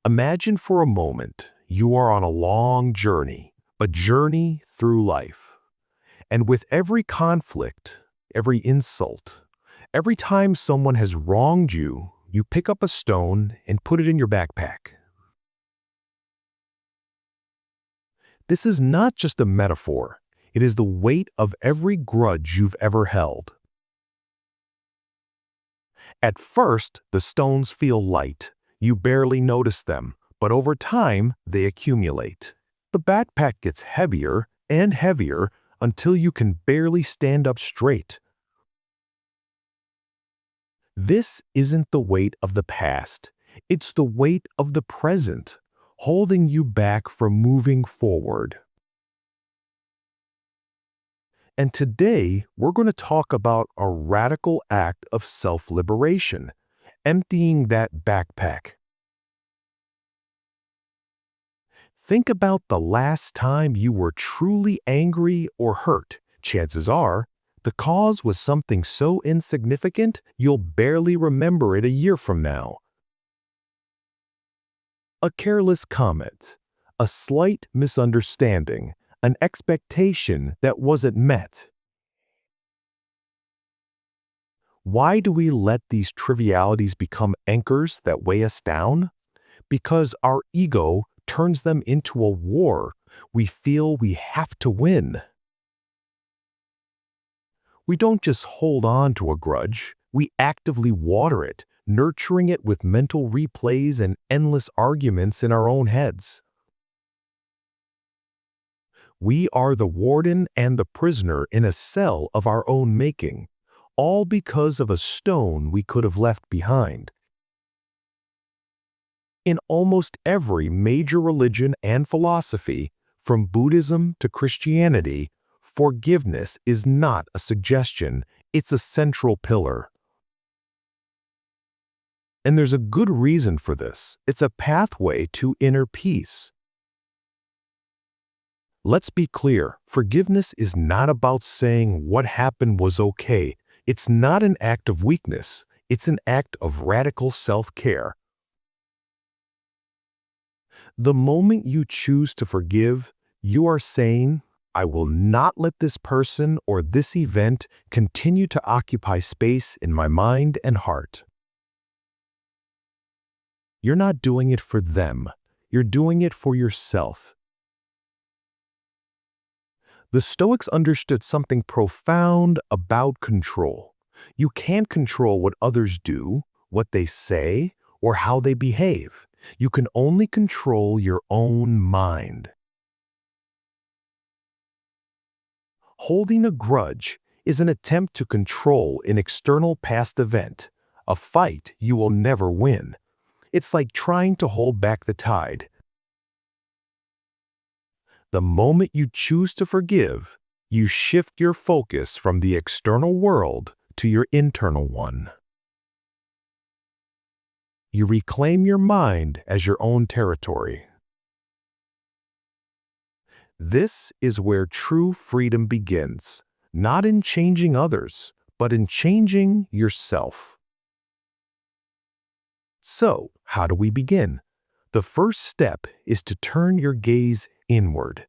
Imagine for a moment you are on a long journey, a journey through life. And with every conflict, every insult, every time someone has wronged you, you pick up a stone and put it in your backpack. This is not just a metaphor, it is the weight of every grudge you've ever held. At first, the stones feel light. You barely notice them, but over time, they accumulate. The backpack gets heavier and heavier until you can barely stand up straight. This isn't the weight of the past. It's the weight of the present, holding you back from moving forward. And today, we're going to talk about a radical act of self-liberation, emptying that backpack. Think about the last time you were truly angry or hurt. Chances are, the cause was something so insignificant you'll barely remember it a year from now. A careless comment, a slight misunderstanding, an expectation that wasn't met. Why do we let these trivialities become anchors that weigh us down? Because our ego turns them into a war we feel we have to win. We don't just hold on to a grudge, we actively water it, nurturing it with mental replays and endless arguments in our own heads. We are the warden and the prisoner in a cell of our own making, all because of a stone we could have left behind. In almost every major religion and philosophy, from Buddhism to Christianity, forgiveness is not a suggestion, it's a central pillar. And there's a good reason for this. It's a pathway to inner peace. Let's be clear, forgiveness is not about saying what happened was okay. It's not an act of weakness. It's an act of radical self-care. The moment you choose to forgive, you are saying, I will not let this person or this event continue to occupy space in my mind and heart. You're not doing it for them. You're doing it for yourself. The Stoics understood something profound about control. You can't control what others do, what they say, or how they behave. You can only control your own mind. Holding a grudge is an attempt to control an external past event, a fight you will never win. It's like trying to hold back the tide. The moment you choose to forgive, you shift your focus from the external world to your internal one. You reclaim your mind as your own territory. This is where true freedom begins, not in changing others, but in changing yourself. So, how do we begin? The first step is to turn your gaze inward.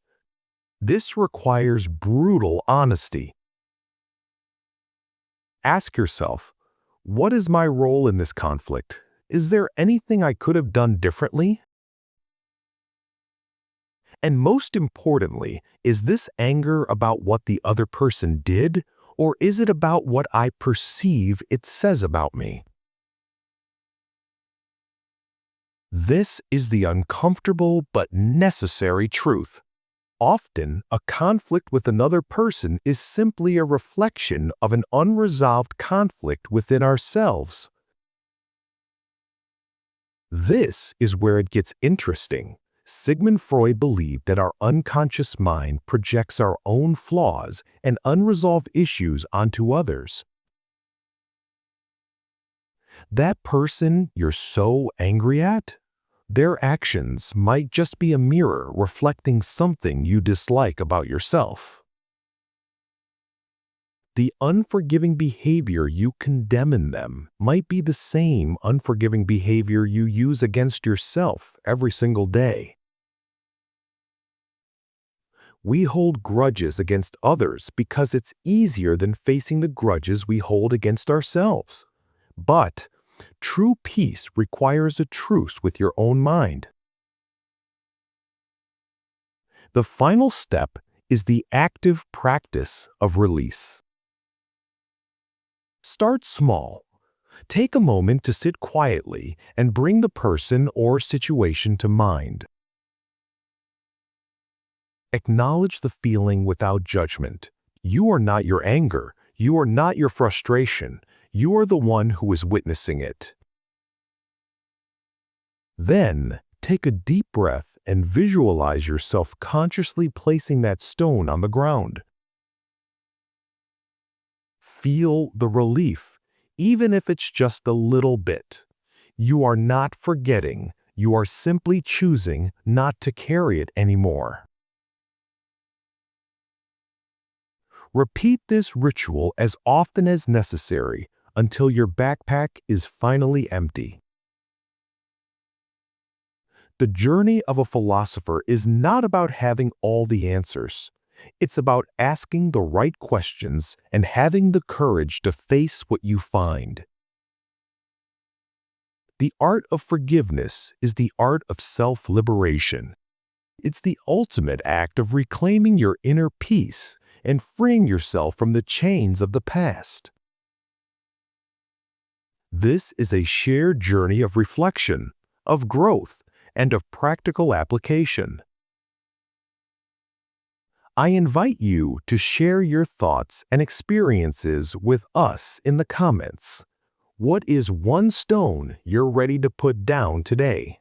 This requires brutal honesty. Ask yourself, what is my role in this conflict? Is there anything I could have done differently? And most importantly, is this anger about what the other person did, or is it about what I perceive it says about me? This is the uncomfortable but necessary truth. Often, a conflict with another person is simply a reflection of an unresolved conflict within ourselves. This is where it gets interesting. Sigmund Freud believed that our unconscious mind projects our own flaws and unresolved issues onto others. That person you're so angry at, their actions might just be a mirror reflecting something you dislike about yourself. The unforgiving behavior you condemn in them might be the same unforgiving behavior you use against yourself every single day. We hold grudges against others because it's easier than facing the grudges we hold against ourselves. But true peace requires a truce with your own mind. The final step is the active practice of release. Start small. Take a moment to sit quietly and bring the person or situation to mind. Acknowledge the feeling without judgment. You are not your anger. You are not your frustration. You are the one who is witnessing it. Then, take a deep breath and visualize yourself consciously placing that stone on the ground. Feel the relief, even if it's just a little bit. You are not forgetting. You are simply choosing not to carry it anymore. Repeat this ritual as often as necessary until your backpack is finally empty. The journey of a philosopher is not about having all the answers. It's about asking the right questions and having the courage to face what you find. The art of forgiveness is the art of self-liberation. It's the ultimate act of reclaiming your inner peace and freeing yourself from the chains of the past. This is a shared journey of reflection, of growth, and of practical application. I invite you to share your thoughts and experiences with us in the comments. What is one stone you're ready to put down today?